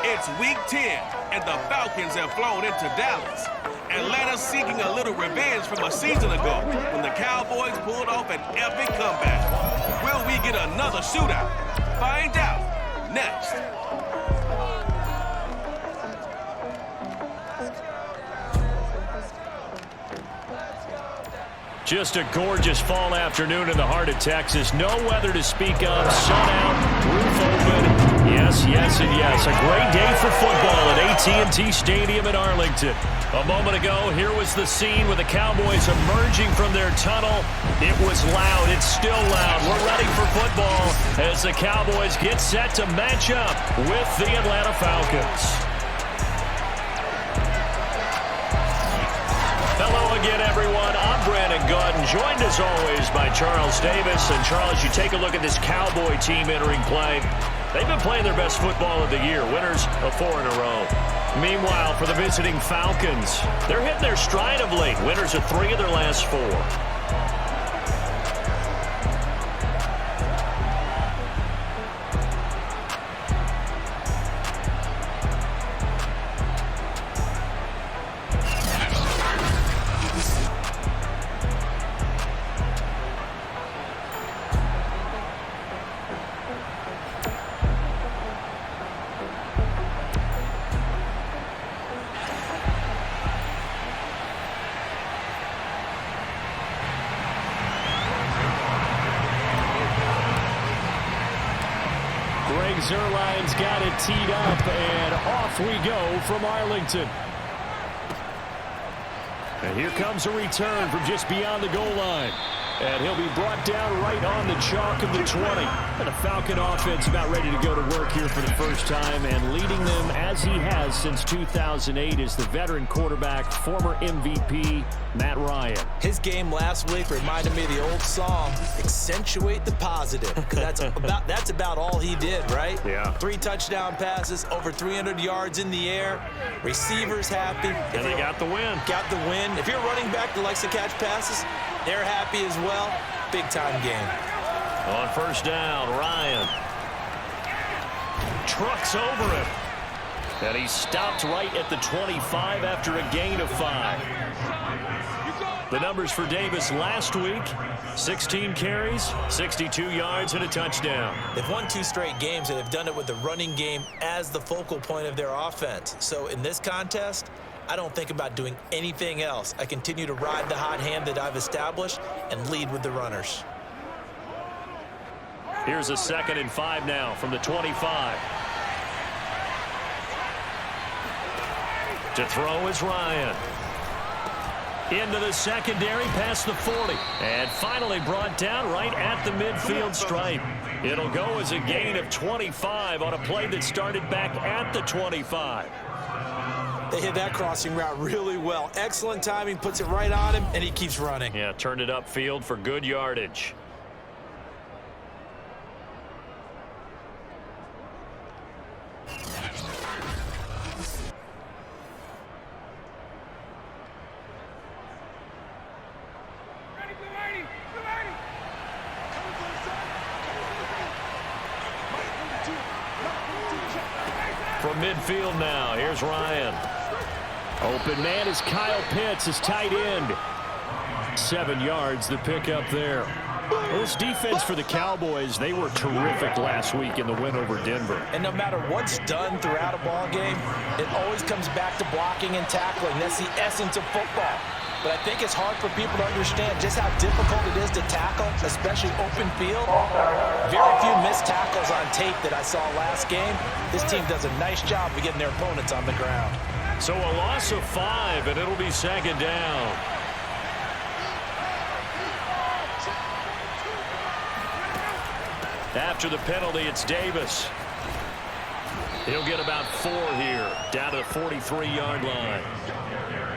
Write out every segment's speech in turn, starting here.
It's Week 10, and the Falcons have flown into Dallas. Atlanta's seeking a little revenge from a season ago when the Cowboys pulled off an epic comeback. Will we get another shootout? Find out next. Just a gorgeous fall afternoon in the heart of Texas. No weather to speak of. Sun out, roof open. Yes, yes, and yes. A great day for football at AT&T Stadium in Arlington. A moment ago, here was the scene with the Cowboys emerging from their tunnel. It was loud. It's still loud. We're ready for football as the Cowboys get set to match up with the Atlanta Falcons. Hello again, everyone. I'm Brandon Gordon, joined as always by Charles Davis. And Charles, you take a look at this Cowboy team entering play. They've been playing their best football of the year, winners of 4 in a row. Meanwhile, for the visiting Falcons, they're hitting their stride of late, winners of 3 of their last 4. Zerline's got it teed up, and off we go from Arlington. And here comes a return from just beyond the goal line. And he'll be brought down right on the chalk of the 20. And the Falcon offense about ready to go to work here for the first time, and leading them as he has since 2008 is the veteran quarterback, former MVP, Matt Ryan. His game last week reminded me of the old song, accentuate the positive, because that's about all he did, right? Yeah. 3 touchdown passes, over 300 yards in the air, receivers happy. And they got the win. Got the win. If you're a running back that likes to catch passes, they're happy as well. Big-time game. On first down, Ryan trucks over him. And he stopped right at the 25 after a gain of 5. The numbers for Davis last week, 16 carries, 62 yards, and a touchdown. They've won 2 straight games, and they've done it with the running game as the focal point of their offense. So in this contest, I don't think about doing anything else. I continue to ride the hot hand that I've established and lead with the runners. Here's a 2nd and 5 now from the 25. To throw is Ryan. Into the secondary, past the 40. And finally brought down right at the midfield stripe. It'll go as a gain of 25 on a play that started back at the 25. They hit that crossing route really well. Excellent timing, puts it right on him, and he keeps running. Yeah, turned it upfield for good yardage. From midfield now, here's Ryan. Open man is Kyle Pitts, his tight end. 7 yards, the pickup there. Well, this defense for the Cowboys, they were terrific last week in the win over Denver. And no matter what's done throughout a ball game, it always comes back to blocking and tackling. That's the essence of football. But I think it's hard for people to understand just how difficult it is to tackle, especially open field. Very few missed tackles on tape that I saw last game. This team does a nice job of getting their opponents on the ground. So a loss of 5, and it'll be 2nd down. After the penalty, it's Davis. He'll get about 4 here, down to the 43-yard line.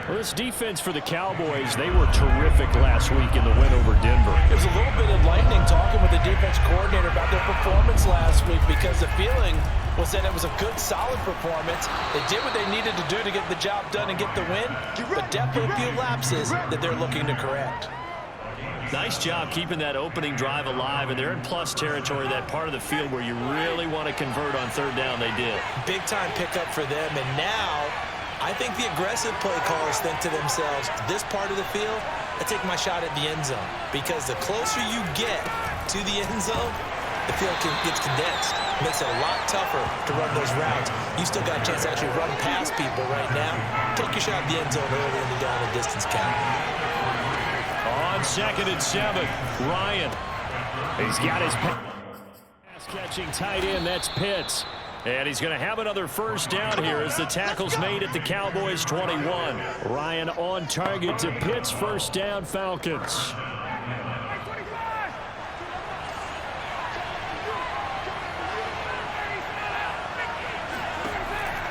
Well, this defense for the Cowboys, they were terrific last week in the win over Denver. It was a little bit enlightening talking with the defense coordinator about their performance last week, because the feeling was that it was a good, solid performance. They did what they needed to do to get the job done and get the win, but definitely a few lapses that they're looking to correct. Nice job keeping that opening drive alive, and they're in plus territory, that part of the field where you really want to convert on third down. They did. Big-time pickup for them, and now I think the aggressive play callers think to themselves, this part of the field, I take my shot at the end zone, because the closer you get to the end zone, the field gets condensed. Makes it a lot tougher to run those routes. You still got a chance to actually run past people right now. Take your shot at the end zone early in the down and distance count. On 2nd and 7, Ryan. He's got his pass-catching tight end. That's Pitts. And he's going to have another first down here as the tackle's made at the Cowboys 21. Ryan on target to Pitts. First down, Falcons.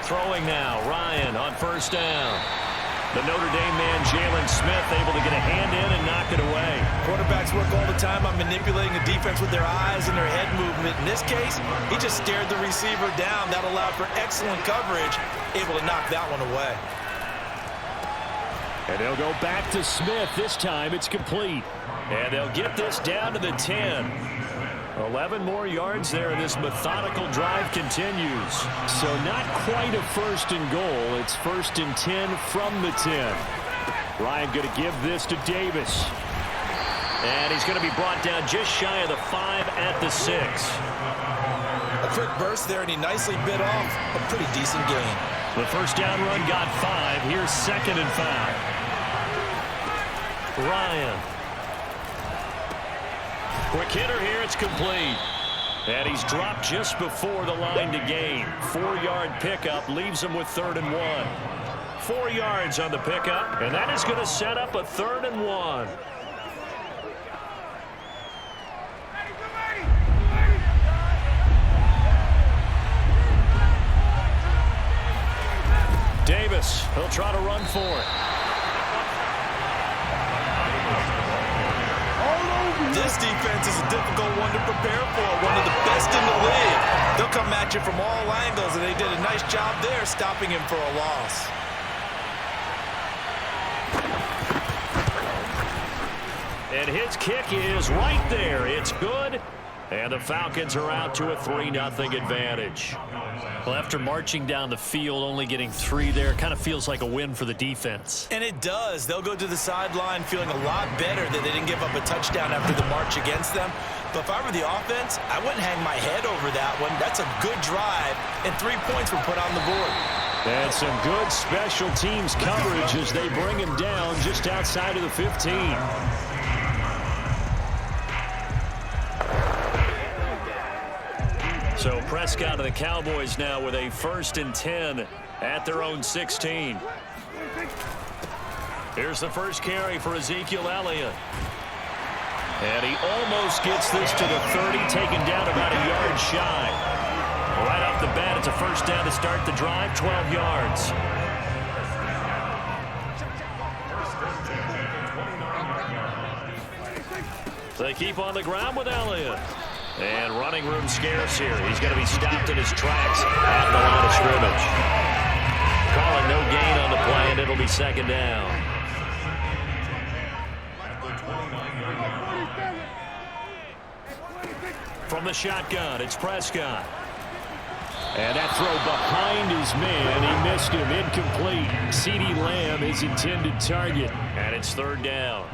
Throwing now, Ryan on first down. The Notre Dame man, Jalen Smith, able to get a hand in and knock it away. Quarterbacks work all the time on manipulating the defense with their eyes and their head movement. In this case, he just stared the receiver down. That allowed for excellent coverage, able to knock that one away. And they'll go back to Smith. This time it's complete. And they'll get this down to the 10. 11 more yards there, and this methodical drive continues. So not quite a first and goal. It's 1st and 10 from the 10. Ryan going to give this to Davis. And he's going to be brought down just shy of the 5 at the 6. A quick burst there, and he nicely bit off a pretty decent gain. The first down run got 5. Here's 2nd and 5. Ryan. Quick hitter here, it's complete. And he's dropped just before the line to gain. 4-yard pickup leaves him with 3rd and 1. 4 yards on the pickup, and that is going to set up a 3rd and 1. Davis, he'll try to run for it. This defense is a difficult one to prepare for, one of the best in the league. They'll come at you from all angles, and they did a nice job there stopping him for a loss. And his kick is right there. It's good. And the Falcons are out to a 3-0 advantage. Well, after marching down the field, only getting 3 there, kind of feels like a win for the defense. And it does. They'll go to the sideline feeling a lot better that they didn't give up a touchdown after the march against them. But if I were the offense, I wouldn't hang my head over that one. That's a good drive, and 3 points were put on the board. And some good special teams coverage as they bring him down just outside of the 15. So Prescott of the Cowboys now with a 1st and 10 at their own 16. Here's the first carry for Ezekiel Elliott. And he almost gets this to the 30, taken down about a yard shy. Right off the bat, it's a first down to start the drive, 12 yards. They keep on the ground with Elliott. And running room scarce here. He's going to be stopped in his tracks at the line of scrimmage. Calling no gain on the play, and it'll be 2nd down. From the shotgun, it's Prescott. And that throw behind his man. He missed him. Incomplete. CeeDee Lamb, his intended target. And it's 3rd down.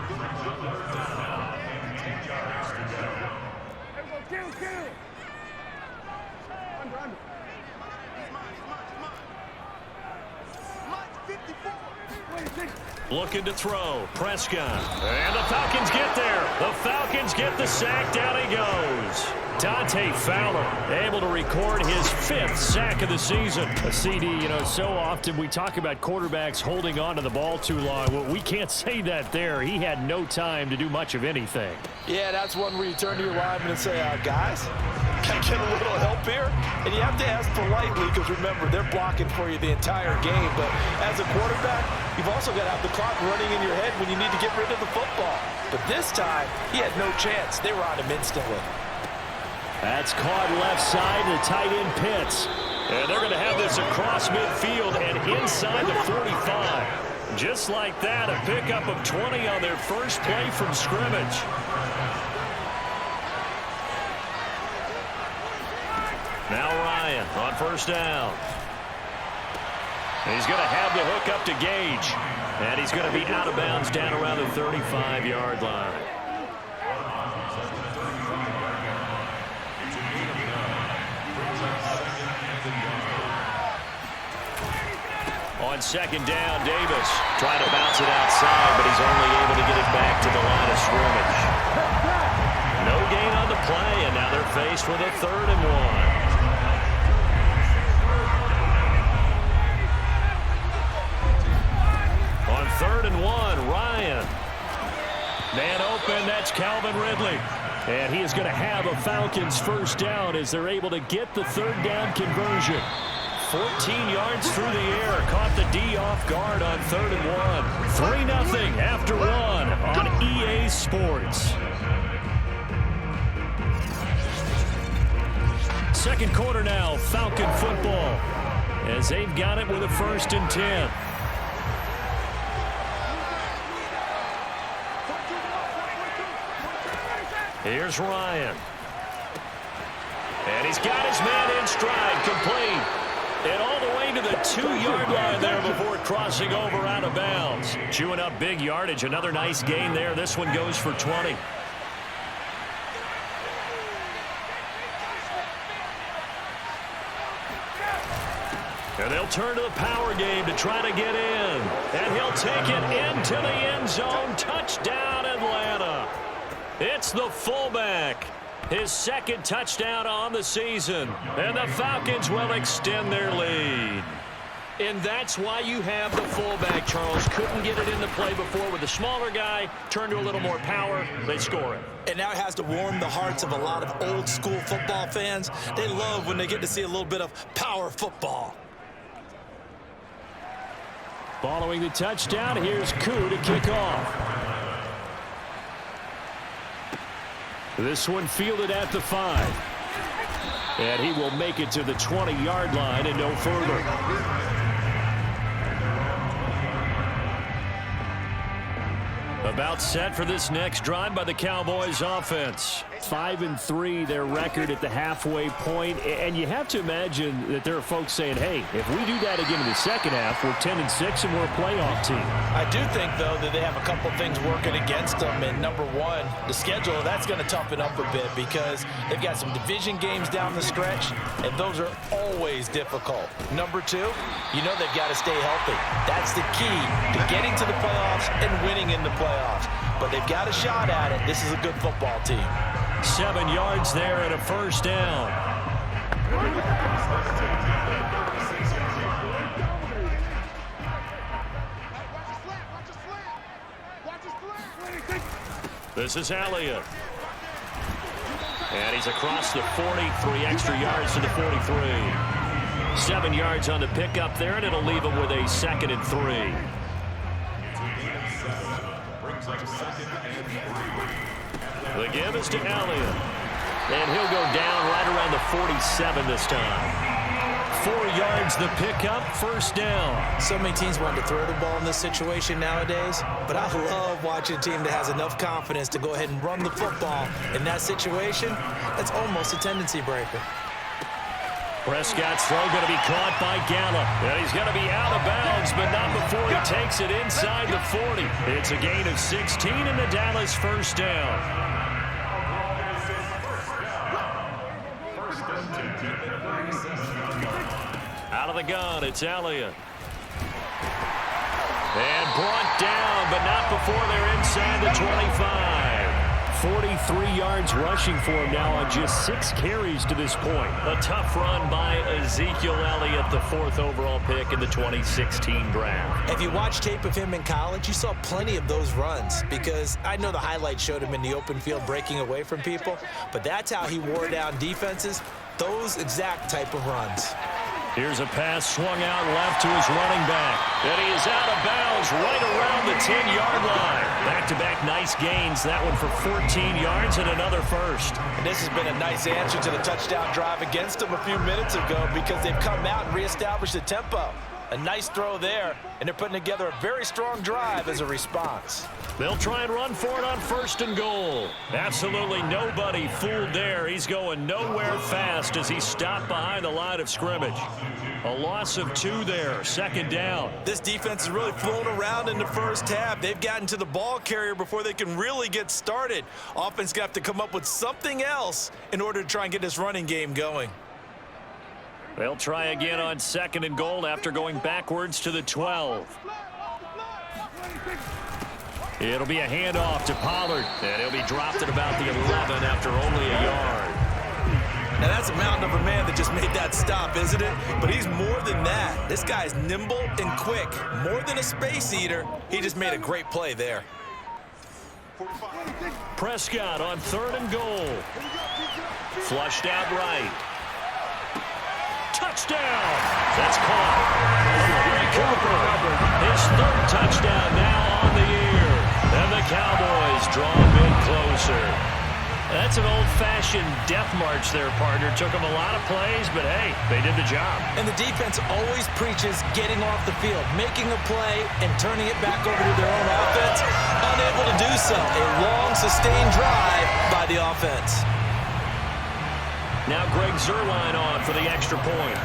Looking to throw. Prescott. And the Falcons get there. The Falcons get the sack. Down he goes. Dante Fowler able to record his 5th sack of the season. A CD, you know, so often we talk about quarterbacks holding on to the ball too long. Well, we can't say that there. He had no time to do much of anything. Yeah, that's one where you turn to your lineman and say, guys, can I get a little help here? And you have to ask politely because, remember, they're blocking for you the entire game. But as a quarterback, you've also got to have the clock running in your head when you need to get rid of the football. But this time, he had no chance. They were on him instantly. That's caught left side, the tight end Pitts. And they're going to have this across midfield and inside the 45. Just like that, a pickup of 20 on their first play from scrimmage. Now Ryan on first down. He's going to have the hook up to Gage. And he's going to be out of bounds down around the 35-yard line. On second down, Davis trying to bounce it outside, but he's only able to get it back to the line of scrimmage. No gain on the play, and now they're faced with a 3rd and 1. On 3rd and 1, Ryan. Man open, that's Calvin Ridley. And he is going to have a Falcons first down as they're able to get the 3rd down conversion. 14 yards through the air. Caught the D off guard on 3rd and 1. 3-0 after 1 on EA Sports. Second quarter now, Falcon football, as they've got it with a 1st and 10. Here's Ryan. And he's got his man in stride, complete. And all the way to the 2-yard line there before crossing over out of bounds. Chewing up big yardage. Another nice gain there. This one goes for 20. And they'll turn to the power game to try to get in. And he'll take it into the end zone. Touchdown, Atlanta. It's the fullback. His 2nd touchdown on the season. And the Falcons will extend their lead. And that's why you have the fullback, Charles. Couldn't get it into play before with the smaller guy. Turned to a little more power. They score it. And now it has to warm the hearts of a lot of old-school football fans. They love when they get to see a little bit of power football. Following the touchdown, here's Koo to kick off. This one fielded at the 5. And he will make it to the 20-yard line and no further. About set for this next drive by the Cowboys offense. 5-3 their record at the halfway point. And you have to imagine that there are folks saying, hey, if we do that again in the second half, we're 10-6 and we're a playoff team. I do think, though, that they have a couple things working against them. And number one, the schedule, that's going to toughen up a bit because they've got some division games down the stretch, and those are always difficult. Number two, you know they've got to stay healthy. That's the key to getting to the playoffs and winning in the playoffs. But they've got a shot at it. This is a good football team. 7 yards there and a first down. This is Elliott. And he's across the 40, 3 extra yards to the 43. 7 yards on the pickup there, and it'll leave him with a 2nd and 3. The give is to Elliott. And he'll go down right around the 47 this time. 4 yards the pickup, first down. So many teams want to throw the ball in this situation nowadays, but I love watching a team that has enough confidence to go ahead and run the football in that situation. That's almost a tendency breaker. Prescott's throw going to be caught by Gallup. And he's going to be out of bounds, but not before he takes it inside the 40. It's a gain of 16 and the Dallas first down. Out of the gun, it's Elliott. And brought down, but not before they're inside the 25. 43 yards rushing for him now on just 6 carries to this point. A tough run by Ezekiel Elliott, the 4th overall pick in the 2016 draft. If you watch tape of him in college, you saw plenty of those runs because I know the highlights showed him in the open field breaking away from people, but that's how he wore down defenses, those exact type of runs. Here's a pass swung out left to his running back. And he is out of bounds right around the 10-yard line. Back-to-back nice gains. That one for 14 yards and another first. And this has been a nice answer to the touchdown drive against them a few minutes ago because they've come out and reestablished the tempo. A nice throw there, and they're putting together a very strong drive as a response. They'll try and run for it on 1st and goal. Absolutely nobody fooled there. He's going nowhere fast as he stopped behind the line of scrimmage. A loss of 2 there, 2nd down. This defense has really flown around in the first half. They've gotten to the ball carrier before they can really get started. Offense got to come up with something else in order to try and get this running game going. They'll try again on 2nd and goal after going backwards to the 12. It'll be a handoff to Pollard, and he'll be dropped at about the 11 after only a yard. Now that's a mountain of a man that just made that stop, isn't it? But he's more than that. This guy's nimble and quick. More than a space eater, he just made a great play there. Prescott on 3rd and goal. Flushed out right. Touchdown! That's caught. Amari Cooper, his 3rd touchdown now on the year. And the Cowboys draw a bit closer. That's an old-fashioned death march there, partner. Took them a lot of plays, but hey, they did the job. And the defense always preaches getting off the field, making a play, and turning it back over to their own offense. Unable to do so. A long, sustained drive by the offense. Now Greg Zuerlein on for the extra point.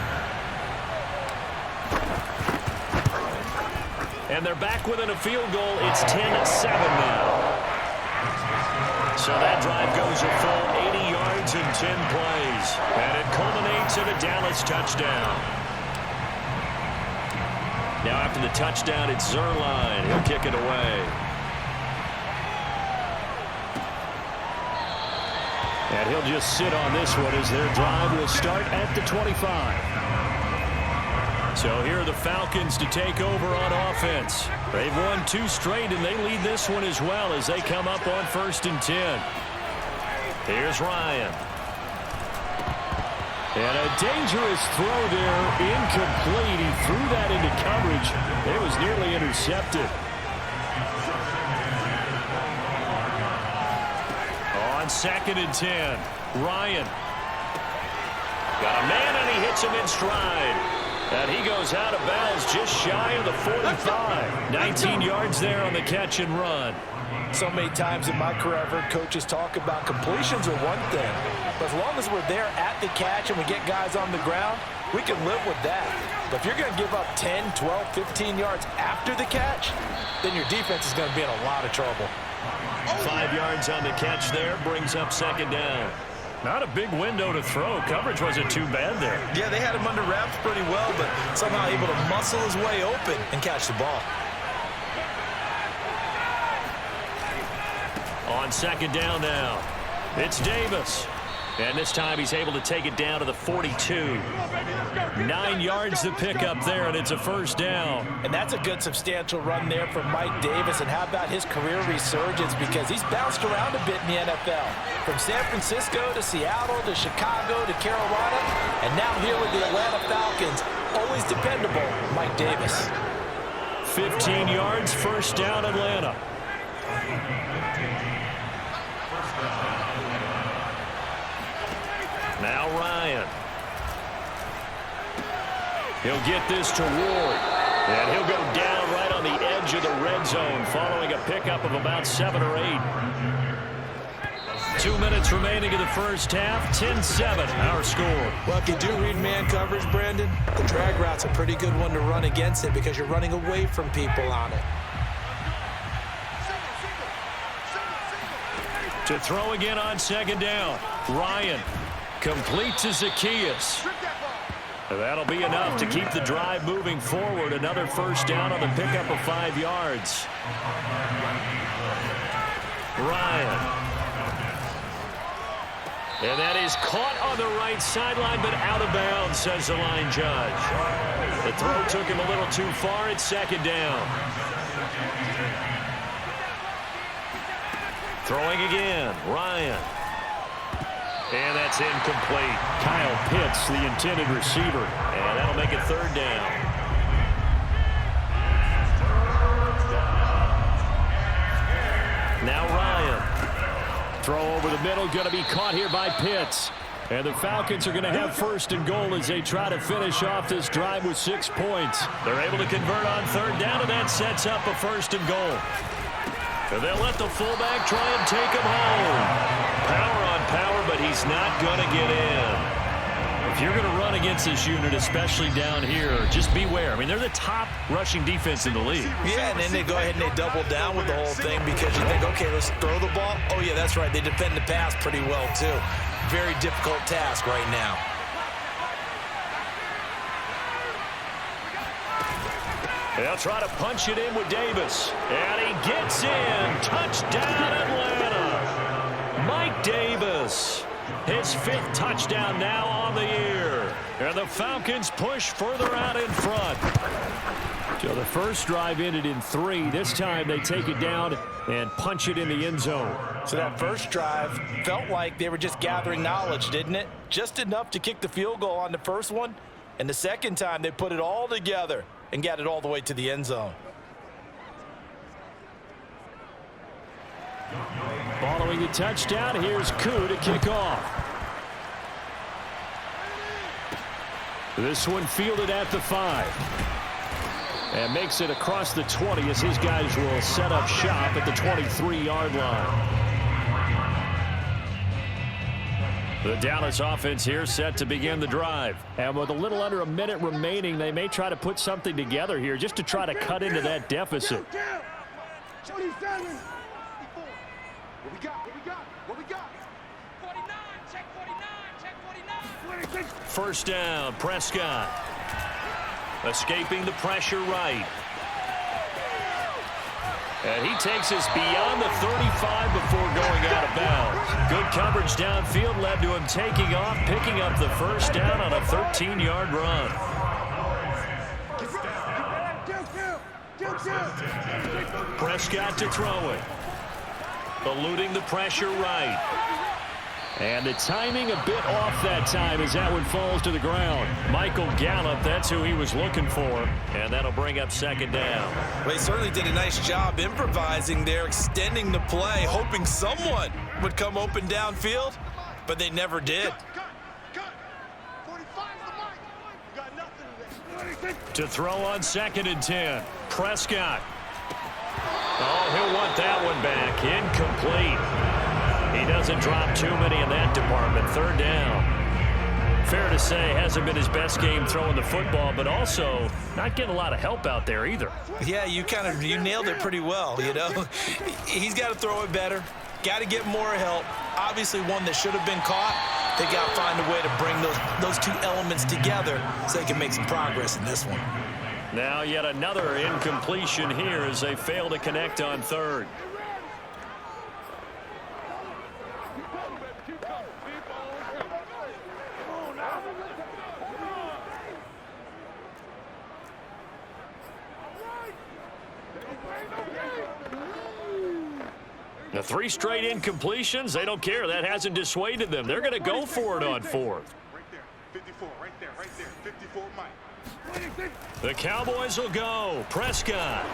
And they're back within a field goal. It's 10-7 now. So that drive goes a full 80 yards in 10 plays. And it culminates in a Dallas touchdown. Now after the touchdown, it's Zuerlein. He'll kick it away. And he'll just sit on this one as their drive will start at the 25. So here are the Falcons to take over on offense. They've won 2 straight, and they lead this one as well as they come up on 1st and 10. Here's Ryan. And a dangerous throw there, incomplete. He threw that into coverage. It was nearly intercepted. On 2nd and 10, Ryan. Got a man, and he hits him in stride. And he goes out of bounds just shy of the 45. 19 yards there on the catch and run. So many times in my career, I've heard coaches talk about completions are one thing. But as long as we're there at the catch and we get guys on the ground, we can live with that. But if you're going to give up 10, 12, 15 yards after the catch, then your defense is going to be in a lot of trouble. 5 yards on the catch there, brings up 2nd down. Not a big window to throw. Coverage wasn't too bad there. Yeah, they had him under wraps pretty well, but somehow able to muscle his way open and catch the ball. On 2nd down now, it's Davis. And this time he's able to take it down to the 42. 9 yards to pick up there, and it's a 1st down. And that's a good substantial run there from Mike Davis. And how about his career resurgence? Because he's bounced around a bit in the NFL. From San Francisco to Seattle to Chicago to Carolina. And now here with the Atlanta Falcons. Always dependable, Mike Davis. 15 yards, 1st down, Atlanta. Now Ryan. He'll get this to Ward. And he'll go down right on the edge of the red zone following a pickup of about 7 or 8. 2 minutes remaining in the first half. 10-7 our score. Well, if you do read man coverage, Brandon, the drag route's a pretty good one to run against it because you're running away from people on it. To throw again on 2nd down. Ryan. Complete to Zacchaeus. That'll be enough to keep the drive moving forward. Another 1st down on the pickup of 5 yards. Ryan. And that is caught on the right sideline, but out of bounds, says the line judge. The throw took him a little too far. It's 2nd down. Throwing again. Ryan. And that's incomplete. Kyle Pitts, the intended receiver. And that'll make it 3rd down. Now Ryan. Throw over the middle, going to be caught here by Pitts. And the Falcons are going to have first and goal as they try to finish off this drive with 6 points. They're able to convert on third down, and that sets up a first and goal. And they'll let the fullback try and take him home. Power on power, but he's not going to get in. If you're going to run against this unit, especially down here, just beware. I mean, they're the top rushing defense in the league. Yeah, and then they go ahead and they double down with the whole thing because you think, okay, let's throw the ball. Oh, yeah, that's right. They defend the pass pretty well, too. Very difficult task right now. They'll try to punch it in with Davis. And he gets in. Touchdown, Atlanta. Mike Davis. His 5th touchdown now on the year. And the Falcons push further out in front. So the first drive ended in 3. This time they take it down and punch it in the end zone. So that first drive felt like they were just gathering knowledge, didn't it? Just enough to kick the field goal on the first one. And the second time they put it all together and got it all the way to the end zone. Following the touchdown, here's Koo to kick off. This one fielded at the 5. And makes it across the 20 as his guys will set up shop at the 23-yard line. The Dallas offense here set to begin the drive. And with a little under a minute remaining, they may try to put something together here just to try to cut into that deficit. What we got? 49, check 49. First down, Prescott. Escaping the pressure right. And he takes us beyond the 35 before going out of bounds. Good coverage downfield led to him taking off, picking up the first down on a 13-yard run. Prescott to throw it. Eluding the pressure right. And the timing a bit off that time as that one falls to the ground. Michael Gallup, that's who he was looking for. And that'll bring up second down. Well, he certainly did a nice job improvising there, extending the play, hoping someone would come open downfield, but they never did. To throw on 2nd and 10. Prescott. Oh, he'll want that one back. Incomplete. He doesn't drop too many in that department. Third down. Fair to say, hasn't been his best game throwing the football, but also not getting a lot of help out there either. Yeah, you nailed it pretty well, you know. He's got to throw it better. Got to get more help. Obviously one that should have been caught. They got to find a way to bring those two elements together so they can make some progress in this one. Now yet another incompletion here as they fail to connect on third. The 3 straight incompletions, they don't care. That hasn't dissuaded them. They're going to go for it on 4th. Right there, 54, right there, 54, Mike. The Cowboys will go. Prescott.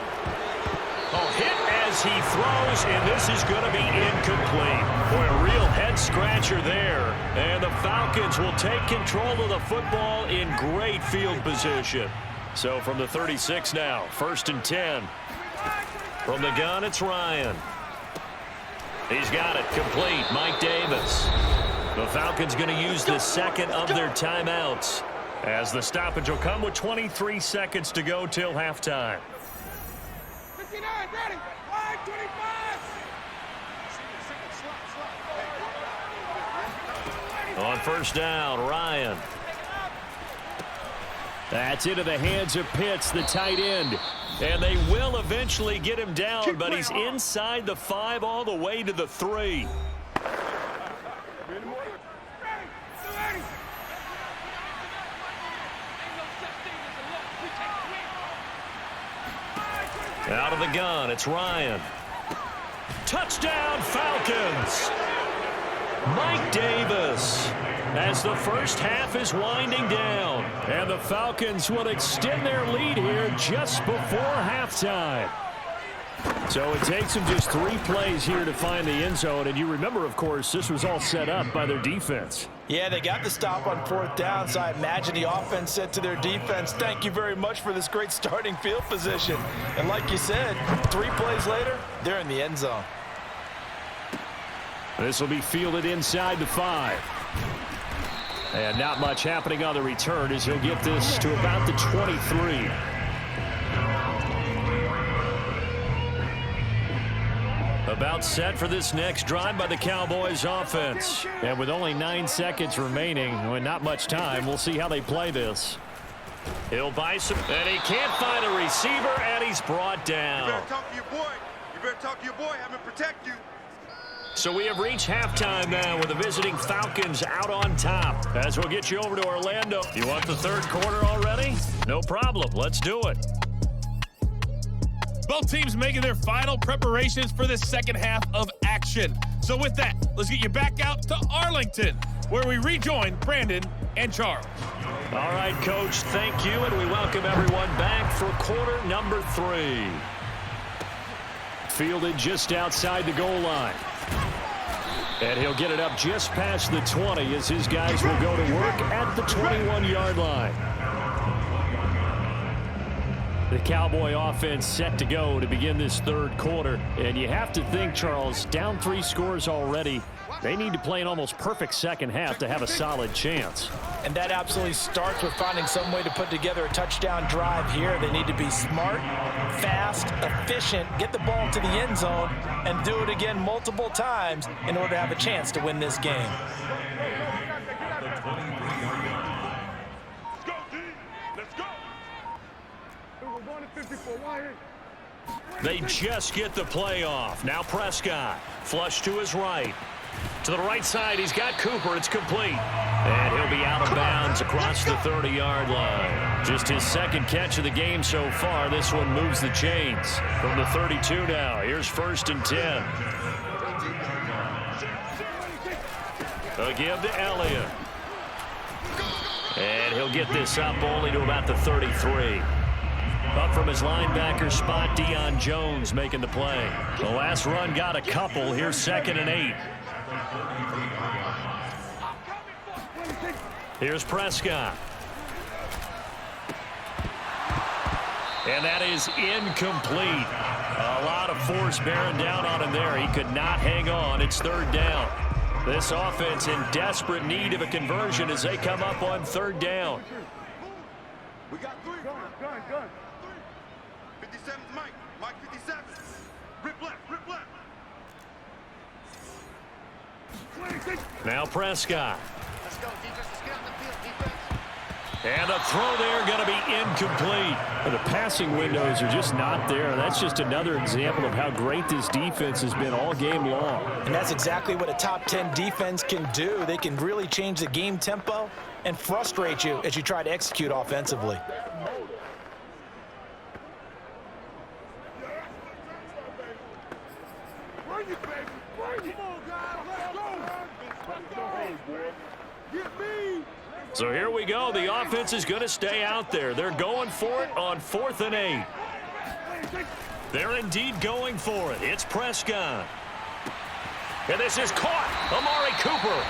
Oh, hit as he throws, and this is going to be incomplete. Boy, a real head-scratcher there. And the Falcons will take control of the football in great field position. So from the 36 now, 1st and 10. From the gun, it's Ryan. He's got it complete. Mike Davis. The Falcons going to use the 2nd of their timeouts as the stoppage will come with 23 seconds to go till halftime. 59, ready. 5-25. On first down, Ryan. That's into the hands of Pitts, the tight end. And they will eventually get him down, but he's inside the 5 all the way to the 3. Out of the gun, it's Ryan. Touchdown, Falcons! Mike Davis, as the first half is winding down. And the Falcons will extend their lead here just before halftime. So it takes them just 3 plays here to find the end zone. And you remember, of course, this was all set up by their defense. Yeah, they got the stop on 4th down, so I imagine the offense said to their defense, thank you very much for this great starting field position. And like you said, 3 plays later, they're in the end zone. This will be fielded inside the 5. And not much happening on the return as he'll get this to about the 23. About set for this next drive by the Cowboys offense. And with only 9 seconds remaining, and not much time, we'll see how they play this. He'll buy some, and he can't find a receiver, and he's brought down. You better talk to your boy. You better talk to your boy. Have him protect you. So we have reached halftime now with the visiting Falcons out on top. As we'll get you over to Orlando. You want the third quarter already? No problem. Let's do it. Both teams making their final preparations for the second half of action. So with that, let's get you back out to Arlington, where we rejoin Brandon and Charles. All right, Coach, thank you, and we welcome everyone back for quarter number 3. Fielded just outside the goal line. And he'll get it up just past the 20 as his guys will go to work at the 21-yard line. The Cowboy offense set to go to begin this third quarter. And you have to think, Charles, down 3 scores already. They need to play an almost perfect second half to have a solid chance. And that absolutely starts with finding some way to put together a touchdown drive here. They need to be smart, fast, efficient, get the ball to the end zone, and do it again multiple times in order to have a chance to win this game. Let's go, D. Let's go. We're going to 54. They just get the play off. Now Prescott, flush to his right. To the right side, he's got Cooper. It's complete. And he'll be out of bounds across the 30-yard line. Just his second catch of the game so far. This one moves the chains. From the 32 now, here's 1st and 10. A give to Elliott. And he'll get this up only to about the 33. Up from his linebacker spot, Deion Jones making the play. The last run got a couple. Here's 2nd and 8. Here's Prescott. And that is incomplete. A lot of force bearing down on him there. He could not hang on. It's 3rd down. This offense in desperate need of a conversion as they come up on 3rd down. We got 3. Gun. 57's Mike. Mike 57. Rip left. Now Prescott. Let's go, defense. Let's get on the field, defense. And a throw there going to be incomplete. The passing windows are just not there. That's just another example of how great this defense has been all game long. And that's exactly what a top 10 defense can do. They can really change the game tempo and frustrate you as you try to execute offensively. Bring it, baby. Bring it. Come on, guys. Let's go. Get me. So here we go. The offense is going to stay out there. They're going for it on 4th and 8. They're indeed going for it. It's Prescott. And this is caught. Amari Cooper.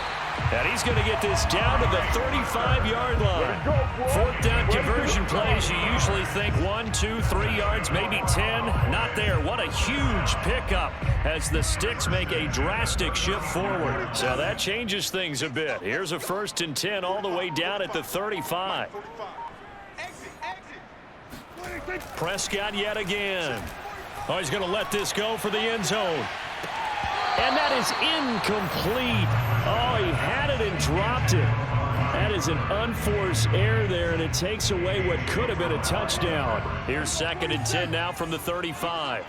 And he's going to get this down to the 35-yard line. 4th down conversion plays, you usually think 1, 2, 3 yards, maybe 10. Not there. What a huge pickup as the sticks make a drastic shift forward. So that changes things a bit. Here's a 1st and 10 all the way down at the 35. Prescott yet again. Oh, he's going to let this go for the end zone. And that is incomplete. Oh, he had it and dropped it. That is an unforced error there, and it takes away what could have been a touchdown. Here's 2nd and 10 now from the 35.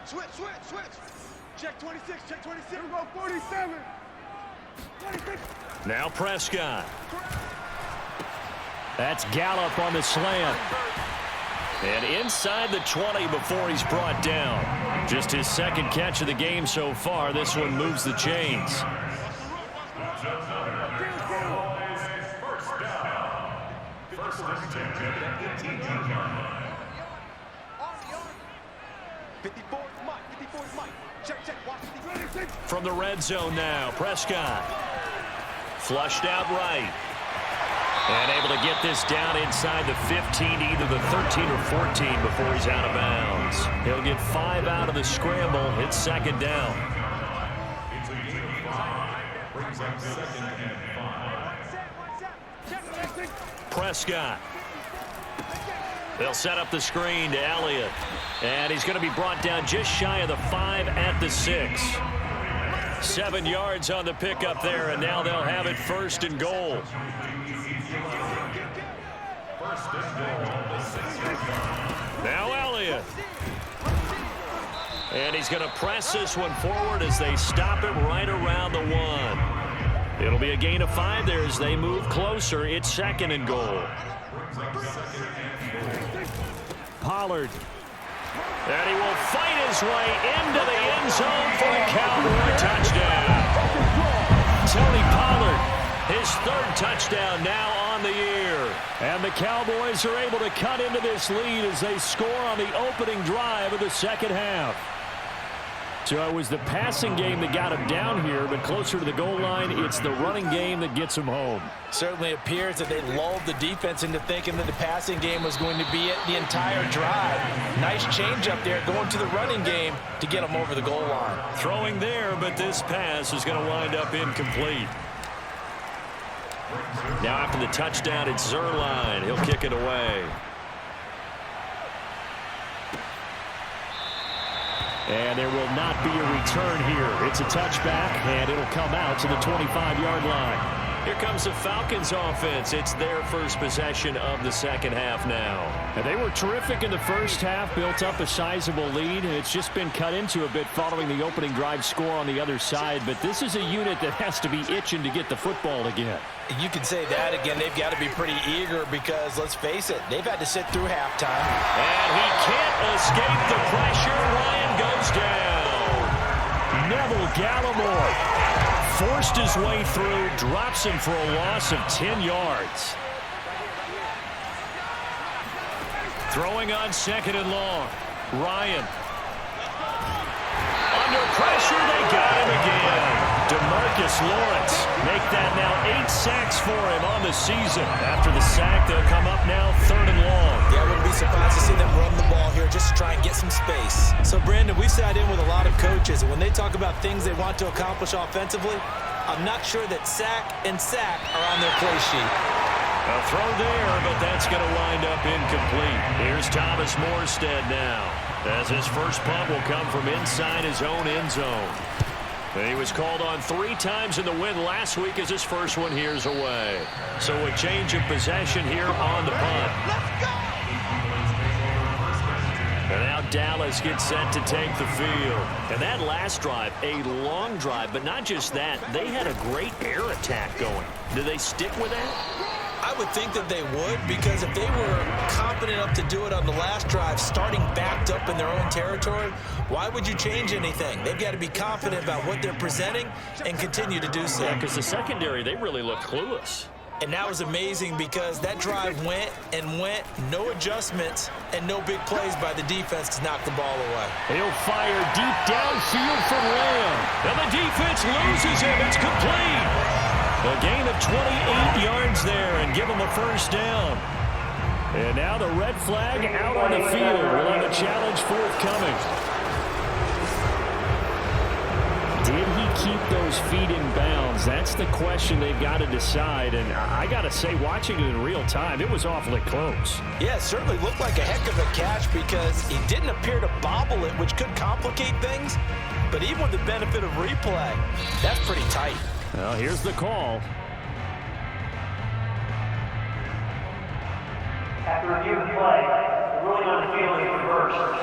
Switch. Check 26. Here we go, 47. 26. Now Prescott. That's Gallup on the slant. And inside the 20 before he's brought down. Just his 2nd catch of the game so far. This one moves the chains. From the red zone now, Prescott. Flushed out right. And able to get this down inside the 15, either the 13 or 14 before he's out of bounds. He'll get 5 out of the scramble. It's second down. Prescott. They'll set up the screen to Elliott. And he's going to be brought down just shy of the 5 at the 6. 7 yards on the pickup there, and now they'll have it first and goal. Now Elliott. And he's going to press this one forward as they stop it right around the 1. It'll be a gain of 5 there as they move closer. It's second and goal. Pollard. And he will fight his way into the end zone for a Cowboy touchdown. Tony Pollard, his 3rd touchdown now on the year. And the Cowboys are able to cut into this lead as they score on the opening drive of the second half. So it was the passing game that got him down here, but closer to the goal line, it's the running game that gets him home. Certainly appears that they lulled the defense into thinking that the passing game was going to be it the entire drive. Nice change up there going to the running game to get him over the goal line. Throwing there, but this pass is going to wind up incomplete. Now after the touchdown, it's Zerline. He'll kick it away. And there will not be a return here. It's a touchback, and it'll come out to the 25-yard line. Here comes the Falcons offense. It's their first possession of the second half now. And they were terrific in the first half, built up a sizable lead. It's just been cut into a bit following the opening drive score on the other side. But this is a unit that has to be itching to get the football again. You can say that again. They've got to be pretty eager because, let's face it, they've had to sit through halftime. And he can't escape the pressure. Ryan goes down. Neville Gallimore forced his way through, drops him for a loss of 10 yards. Throwing on second and long. Ryan. Under pressure, they got him again. DeMarcus Lawrence make that now 8 sacks for him on the season. After the sack, they'll come up now 3rd and long. Yeah, I wouldn't be surprised to see them run the ball here just to try and get some space. So, Brandon, we've sat in with a lot of coaches, and when they talk about things they want to accomplish offensively, I'm not sure that sack and sack are on their play sheet. A throw there, but that's going to wind up incomplete. Here's Thomas Morstead now, as his first punt will come from inside his own end zone. And he was called on 3 times in the win last week as his first one here's away. So a change of possession here on the punt. And now Dallas gets set to take the field. And that last drive, a long drive, but not just that, they had a great air attack going. Do they stick with that? I would think that they would, because if they were confident enough to do it on the last drive, starting backed up in their own territory, why would you change anything? They've got to be confident about what they're presenting and continue to do so. Yeah, because the secondary, they really look clueless. And that was amazing because that drive went and went, no adjustments and no big plays by the defense to knock the ball away. He'll fire deep downfield from Lamb. And the defense loses him. It's complete. A gain of 28 yards there and give him a first down. And now the red flag out on the field. We'll have a challenge forthcoming. Did he keep those feet in bounds? That's the question they've got to decide. And I got to say, watching it in real time, it was awfully close. Yeah, it certainly looked like a heck of a catch because he didn't appear to bobble it, which could complicate things. But even with the benefit of replay, that's pretty tight. Well, here's the call. After review of play, the ruling on the field is reversed.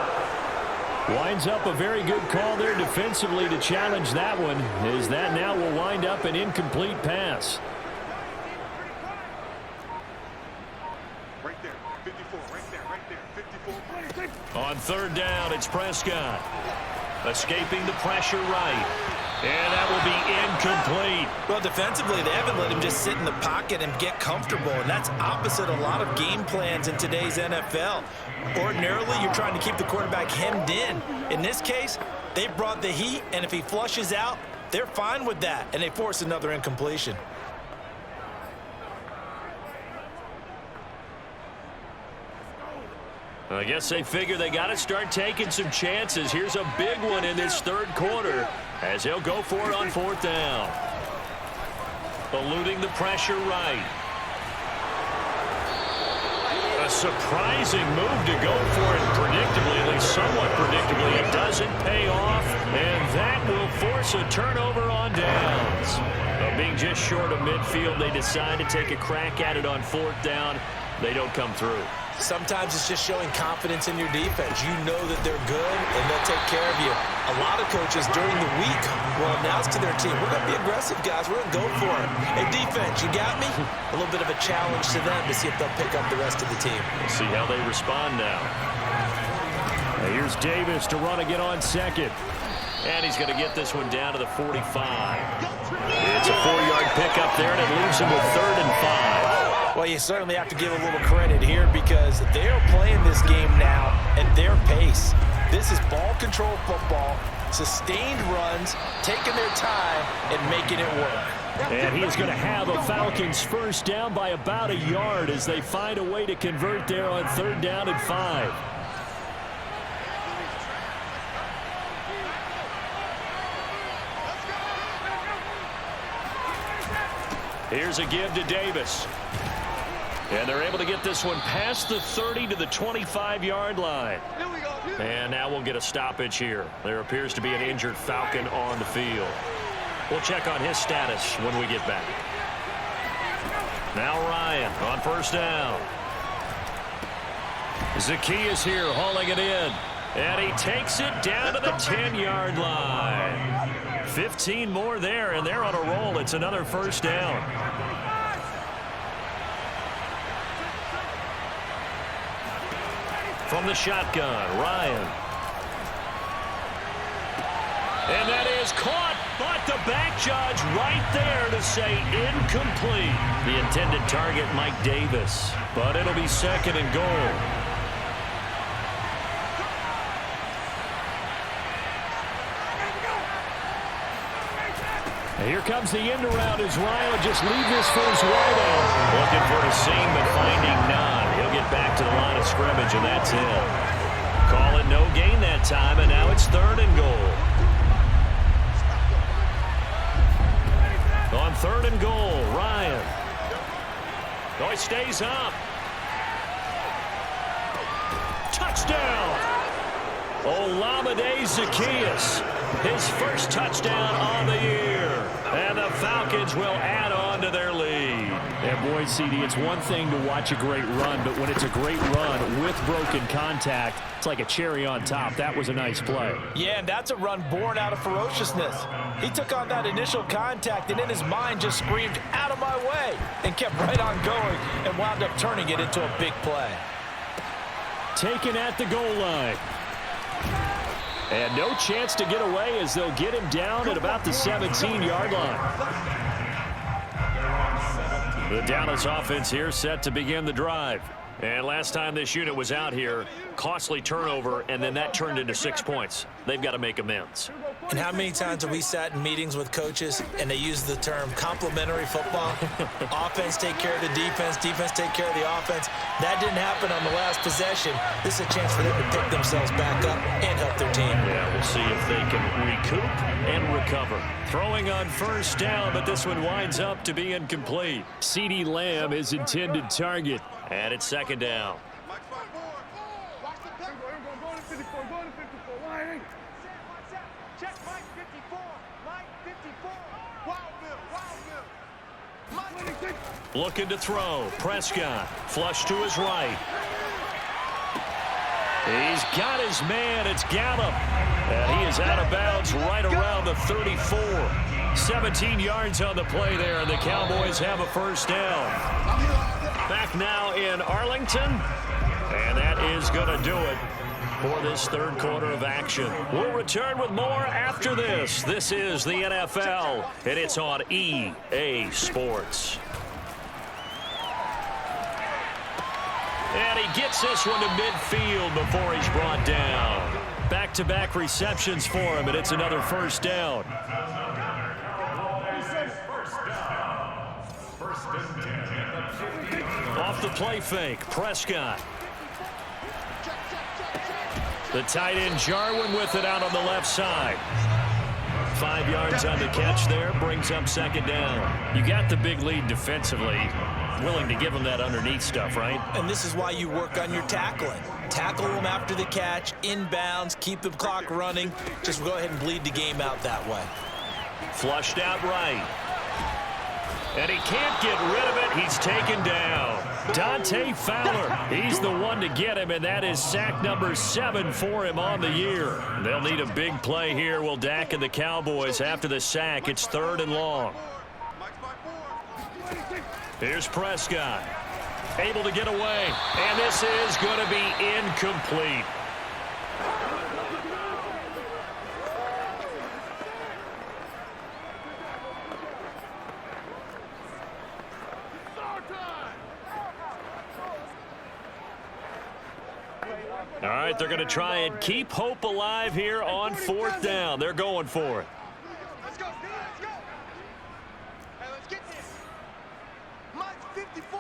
Winds up a very good call there defensively to challenge that one, as that now will wind up an incomplete pass. Right there, 54, right there, 54. On third down, it's Prescott. Escaping the pressure right. And that will be incomplete. Well, defensively, they haven't let him just sit in the pocket and get comfortable, and that's opposite a lot of game plans in today's NFL. Ordinarily, you're trying to keep the quarterback hemmed in. In this case, They brought the heat, and if he flushes out, they're fine with that, and they force another incompletion. I guess they figure they got to start taking some chances. Here's a big one in this third quarter as he'll go for it on fourth down. Eluding the pressure right. A surprising move to go for it predictably, at least somewhat predictably. It doesn't pay off, and that will force a turnover on downs. Being just short of midfield, they decide to take a crack at it on fourth down. They don't come through. Sometimes it's just showing confidence in your defense. You know that they're good, and they'll take care of you. A lot of coaches during the week will announce to their team, we're going to be aggressive, guys. We're going to go for it. Hey, defense, you got me? A little bit of a challenge to them to see if they'll pick up the rest of the team. We'll see how they respond now. Here's Davis to run again on second. And he's going to get this one down to the 45. It's a 4-yard pickup there, and it leaves him with 3rd and 5. Well, you certainly have to give a little credit here because they're playing this game now at their pace. This is ball control football, sustained runs, taking their time, and making it work. And he is going to have a Falcons first down by about a yard as they find a way to convert there on 3rd down and 5. Here's a give to Davis. And they're able to get this one past the 30 to the 25-yard line. And now we'll get a stoppage here. There appears to be an injured Falcon on the field. We'll check on his status when we get back. Now Ryan on first down. Zacchaeus here hauling it in. And he takes it down to the 10-yard line. 15 more there, and they're on a roll. It's another first down. From the shotgun, Ryan. And that is caught, but the back judge right there to say incomplete. The intended target, Mike Davis, but it'll be 2nd and goal. Here comes the end around as Ryan will just leave this for his wide out. Looking for a seam, but finding none. He'll get back to the line of scrimmage, and that's it. Call it no gain that time, and now it's 3rd and goal. On 3rd and goal, Ryan. Oh, he stays up. Touchdown! Olamide Zacchaeus. His first touchdown on the year. And the Falcons will add on to their lead. And boy, CD, it's one thing to watch a great run, but when it's a great run with broken contact, it's like a cherry on top. That was a nice play. Yeah, and that's a run born out of ferociousness. He took on that initial contact and in his mind just screamed, out of my way, and kept right on going and wound up turning it into a big play. Taken at the goal line. And no chance to get away as they'll get him down at about the 17-yard line. The Dallas offense here set to begin the drive. And last time this unit was out here, costly turnover, and then that turned into 6 points. They've got to make amends. And how many times have we sat in meetings with coaches and they use the term complementary football? Offense take care of the defense, defense take care of the offense. That didn't happen on the last possession. This is a chance for them to pick themselves back up and help their team. Yeah, we'll see if they can recoup and recover. Throwing on first down, but this one winds up to be incomplete. CeeDee Lamb is intended target. And it's 2nd down. Check Mike 54. Mike 54. Wild Bill. Looking to throw. Prescott. Flush to his right. He's got his man. It's Gallup. And he is out of bounds right around the 34. 17 yards on the play there, and the Cowboys have a first down. Back now in Arlington. And that is going to do it for this third quarter of action. We'll return with more after this. This is the NFL, and it's on EA Sports. And he gets this one to midfield before he's brought down. Back-to-back receptions for him, and it's another first down. Off the play fake, Prescott. The tight end Jarwin with it out on the left side. 5 yards on the catch there, brings up second down. You got the big lead defensively. Willing to give them that underneath stuff, right? And this is why you work on your tackling. Tackle them after the catch, inbounds, keep the clock running. Just go ahead and bleed the game out that way. Flushed out right. And he can't get rid of it. He's taken down. Dante Fowler, he's the one to get him, and that is sack number 7 for him on the year. They'll need a big play here. Will Dak and the Cowboys after the sack. It's 3rd and long. Here's Prescott. Able to get away. And this is going to be incomplete. All right, they're going to try and keep hope alive here on 4th down. They're going for it. Let's go. Let's go. Hey, let's get this. Mike 54.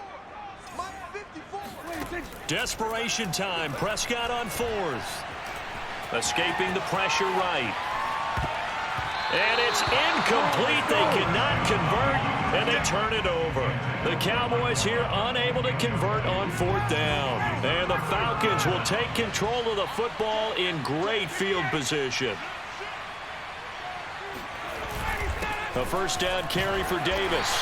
Mike 54. Desperation time. Prescott on 4th. Escaping the pressure right. And it's incomplete. They cannot convert, and they turn it over. The Cowboys here unable to convert on 4th down. And the Falcons will take control of the football in great field position. A first down carry for Davis.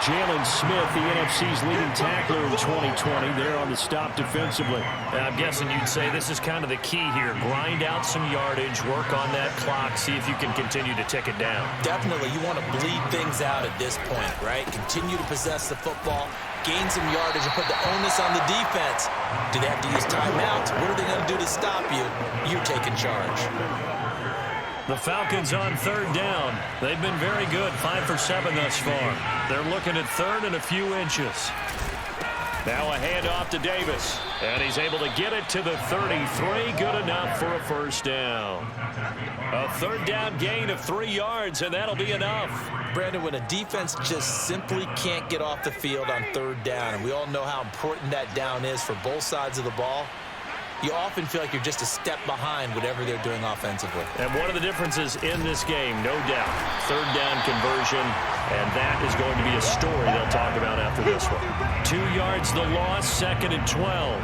Jalen Smith, the NFC's leading tackler in 2020, there on the stop defensively. I'm guessing you'd say this is kind of the key here. Grind out some yardage, work on that clock, see if you can continue to tick it down. Definitely, you want to bleed things out at this point, right? Continue to possess the football, gain some yardage, and put the onus on the defense. Do they have to use timeouts? What are they going to do to stop you? You're taking charge. The Falcons on 3rd down. They've been very good, 5 for 7 thus far. They're looking at 3rd and a few inches. Now a handoff to Davis, and he's able to get it to the 33. Good enough for a first down. A 3rd down gain of 3 yards, and that'll be enough. Brandon, when a defense just simply can't get off the field on 3rd down, and we all know how important that down is for both sides of the ball, you often feel like you're just a step behind whatever they're doing offensively. And one of the differences in this game, no doubt, 3rd down conversion, and that is going to be a story they'll talk about after this one. 2 yards the loss, 2nd and 12.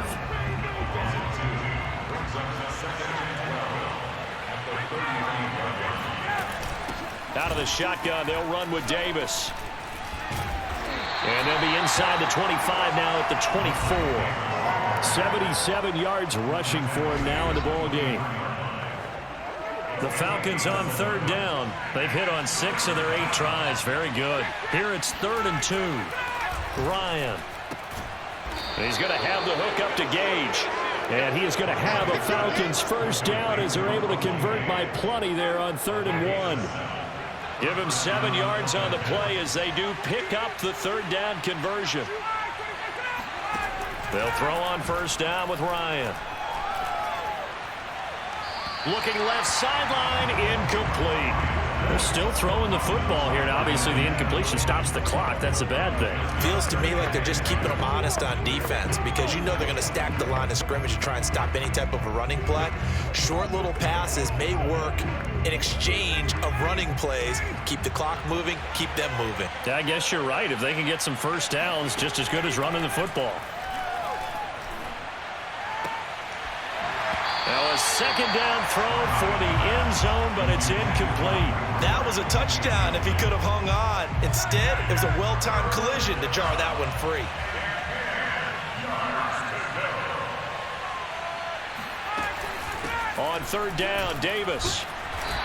Out of the shotgun, they'll run with Davis. And they'll be inside the 25 now at the 24. 77 yards rushing for him now in the ball game. The Falcons on 3rd down. They've hit on 6 of their 8 tries. Very good. Here it's 3rd and 2. Ryan. And he's going to have the hook up to Gage. And he is going to have a Falcons first down as they're able to convert by plenty there on 3rd and 1. Give him 7 yards on the play as they do pick up the 3rd down conversion. They'll throw on first down with Ryan. Looking left sideline, incomplete. They're still throwing the football here, and obviously the incompletion stops the clock. That's a bad thing. Feels to me like they're just keeping them honest on defense because you know they're going to stack the line of scrimmage to try and stop any type of a running play. Short little passes may work in exchange of running plays. Keep the clock moving, keep them moving. Yeah, I guess you're right. If they can get some first downs, just as good as running the football. Now a 2nd down throw for the end zone, but it's incomplete. That was a touchdown if he could have hung on. Instead, it was a well-timed collision to jar that one free. On 3rd down, Davis.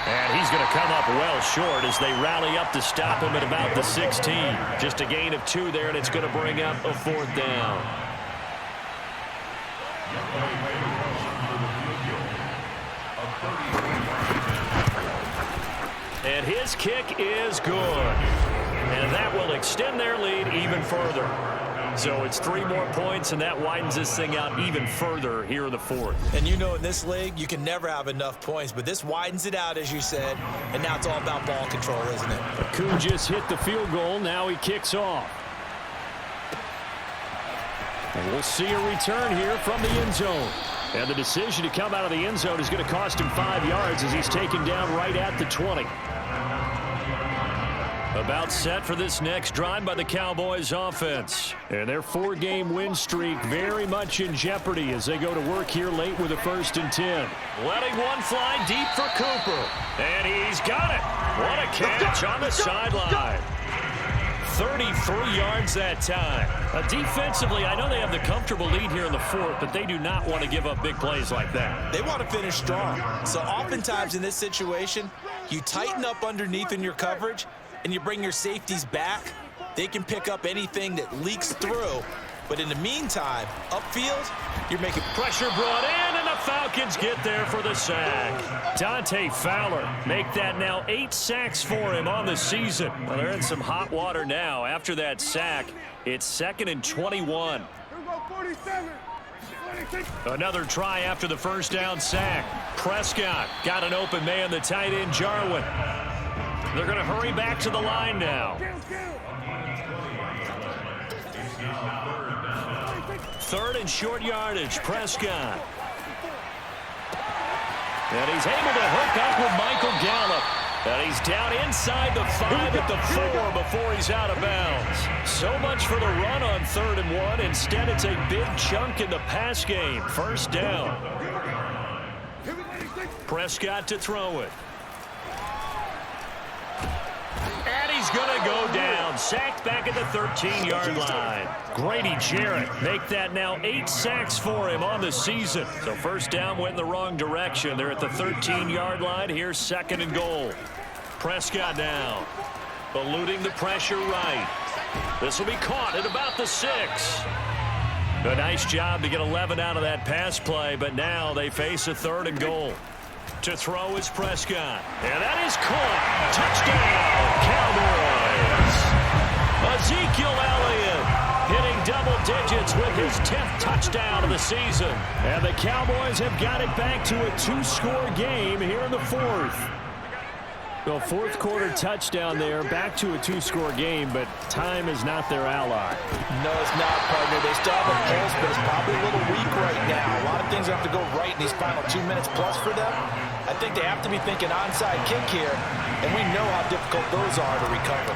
And he's going to come up well short as they rally up to stop him at about the 16. Just a gain of 2 there, and it's going to bring up a 4th down. And his kick is good. And that will extend their lead even further. So it's 3 more points, and that widens this thing out even further here in the 4th. And you know in this league, you can never have enough points, but this widens it out, as you said, and now it's all about ball control, isn't it? Kuhn just hit the field goal. Now he kicks off. And we'll see a return here from the end zone. And the decision to come out of the end zone is going to cost him 5 yards as he's taken down right at the 20. About set for this next drive by the Cowboys offense. And their 4-game win streak very much in jeopardy as they go to work here late with a 1st and 10. Letting one fly deep for Cooper. And he's got it. What a catch on the sideline. 33 yards that time. Defensively, I know they have the comfortable lead here in the 4th, but they do not want to give up big plays like that. They want to finish strong. So oftentimes in this situation, you tighten up underneath in your coverage, and you bring your safeties back. They can pick up anything that leaks through. But in the meantime, upfield, you're making pressure brought in, and the Falcons get there for the sack. Dante Fowler make that now 8 sacks for him on the season. Well, they're in some hot water now. After that sack, it's 2nd and 21. Another try after the 1st down sack. Prescott got an open man, the tight end Jarwin. They're going to hurry back to the line now. 3rd and short yardage, Prescott. And he's able to hook up with Michael Gallup. And he's down inside the 5 at the 4 before he's out of bounds. So much for the run on 3rd and 1. Instead, it's a big chunk in the pass game. 1st down. Prescott to throw it. And he's going to go down. Sacked back at the 13-yard line. Grady Jarrett make that now 8 sacks for him on the season. So 1st down went in the wrong direction. They're at the 13-yard line. Here's 2nd and goal. Prescott now. Eluding the pressure right. This will be caught at about the 6. A nice job to get 11 out of that pass play, but now they face a 3rd and goal. To throw is Prescott. And that is caught. Touchdown, Cowboys. Ezekiel Elliott hitting double digits with his 10th touchdown of the season. And the Cowboys have got it back to a 2-score game here in the 4th. Well, 4th quarter touchdown there, back to a 2-score game, but time is not their ally. No, it's not, partner. They still have a pulse, but it's probably a little weak right now. A lot of things have to go right in these final 2 minutes plus for them. I think they have to be thinking onside kick here, and we know how difficult those are to recover.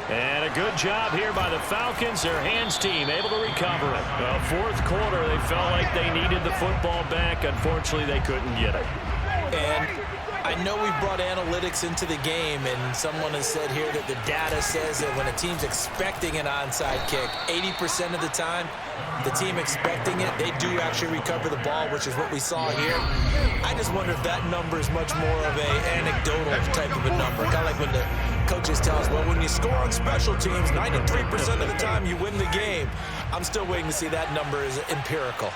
And a good job here by the Falcons. Their hands team able to recover it. Well, 4th quarter, they felt like they needed the football back. Unfortunately, they couldn't get it. And I know we've brought analytics into the game, and someone has said here that the data says that when a team's expecting an onside kick, 80% of the time, the team expecting it, they do actually recover the ball, which is what we saw here. I just wonder if that number is much more of an anecdotal type of a number. Kind of like when the coaches tell us, well, when you score on special teams, 93% of the time you win the game. I'm still waiting to see that number is empirical.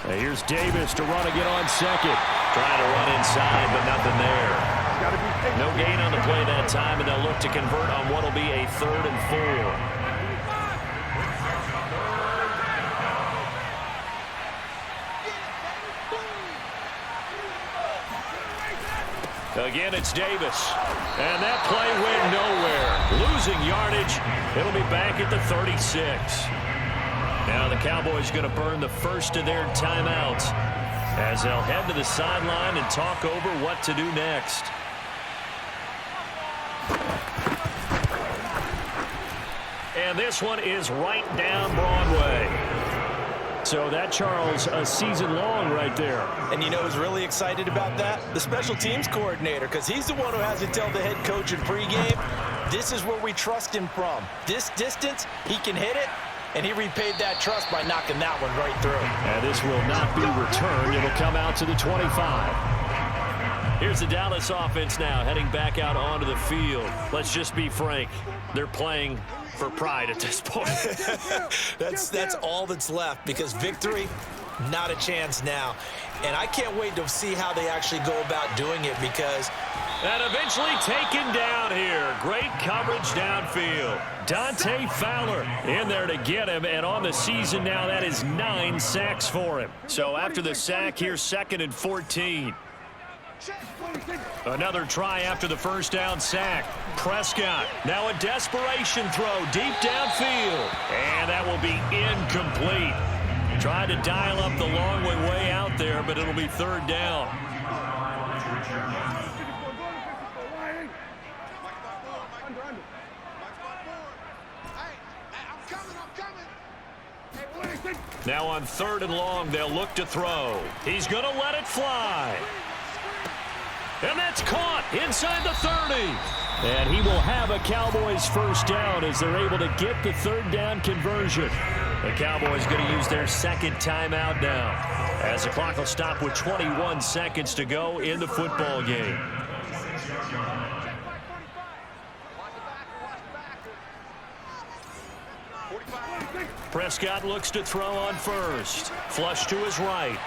Here's Davis to run again on 2nd. Trying to run inside, but nothing there. No gain on the play that time, and they'll look to convert on what will be a 3rd and 4. Again, it's Davis. And that play went nowhere. Losing yardage. It'll be back at the 36. Now the Cowboys going to burn the first of their timeouts as they'll head to the sideline and talk over what to do next. And this one is right down Broadway. So that, Charles, a season long right there. And you know who's really excited about that? The special teams coordinator, because he's the one who has to tell the head coach in pregame, this is where we trust him from. This distance, he can hit it, and he repaid that trust by knocking that one right through. And this will not be returned. It'll come out to the 25. Here's the Dallas offense now heading back out onto the field. Let's just be frank. They're playing for pride at this point. That's all that's left, because victory, not a chance now. And I can't wait to see how they actually go about doing it, because And eventually taken down here. Great coverage downfield. Dante Fowler in there to get him. And on the season now, that is 9 sacks for him. So after the sack, here's 2nd and 14. Another try after the first down sack. Prescott, now a desperation throw deep downfield. And that will be incomplete. Tried to dial up the long way out there, but it'll be 3rd down. Now on 3rd and long, they'll look to throw. He's going to let it fly. And that's caught inside the 30. And he will have a Cowboys first down as they're able to get the 3rd down conversion. The Cowboys going to use their 2nd timeout now, as the clock will stop with 21 seconds to go in the football game. Prescott looks to throw on first. Flush to his right.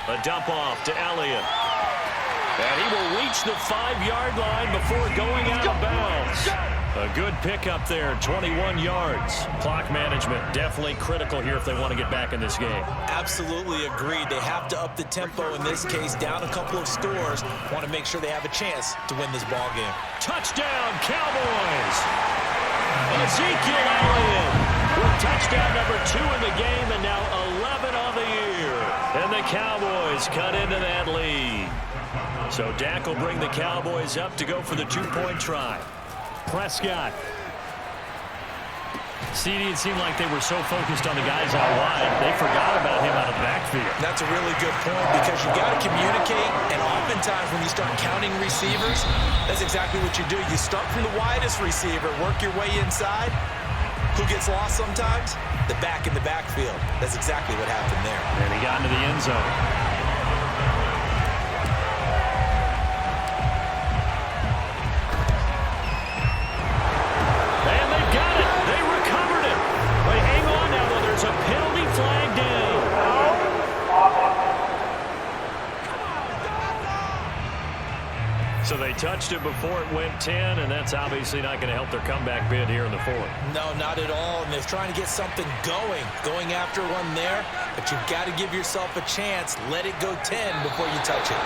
A dump off to Elliott. And he will reach the 5-yard line before going out of bounds. A good pickup there, 21 yards. Clock management definitely critical here if they want to get back in this game. Absolutely agreed. They have to up the tempo in this case, down a couple of scores. Want to make sure they have a chance to win this ball game. Touchdown, Cowboys! Ezekiel Elliott with touchdown number 2 in the game, and now 11 on the year. And the Cowboys cut into that lead. So Dak will bring the Cowboys up to go for the 2-point try. Prescott. CD, it seemed like they were so focused on the guys out wide, they forgot about him out of the backfield. That's a really good point, because you got to communicate, and oftentimes when you start counting receivers, that's exactly what you do. You start from the widest receiver, work your way inside. Who gets lost sometimes? The back in the backfield. That's exactly what happened there. And he got into the end zone. And they've got it. They recovered it. Wait, hang on now, though. There's a penalty flag down. So they touched it before it went 10, and that's obviously not going to help their comeback bid here in the 4th. No, not at all, and they're trying to get something going after one there, but you've got to give yourself a chance. Let it go 10 before you touch it.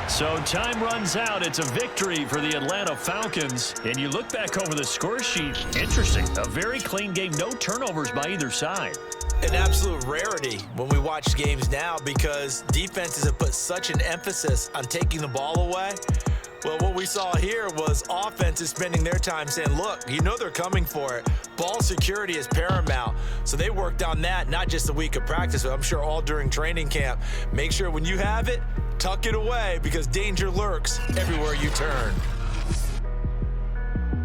So time runs out. It's a victory for the Atlanta Falcons. And you look back over the score sheet. Interesting. A very clean game. No turnovers by either side. An absolute rarity when we watch games now, because defenses have put such an emphasis on taking the ball away. Well, what we saw here was offenses spending their time saying, look, you know they're coming for it. Ball security is paramount. So they worked on that, not just a week of practice, but I'm sure all during training camp. Make sure when you have it, tuck it away, because danger lurks everywhere you turn.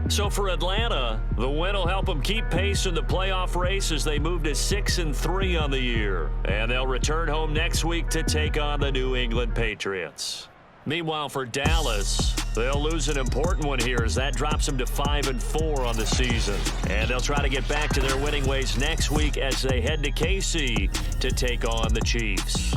So for Atlanta, the win will help them keep pace in the playoff race as they move to 6-3 on the year. And they'll return home next week to take on the New England Patriots. Meanwhile, for Dallas, they'll lose an important one here as that drops them to 5-4 on the season. And they'll try to get back to their winning ways next week as they head to KC to take on the Chiefs.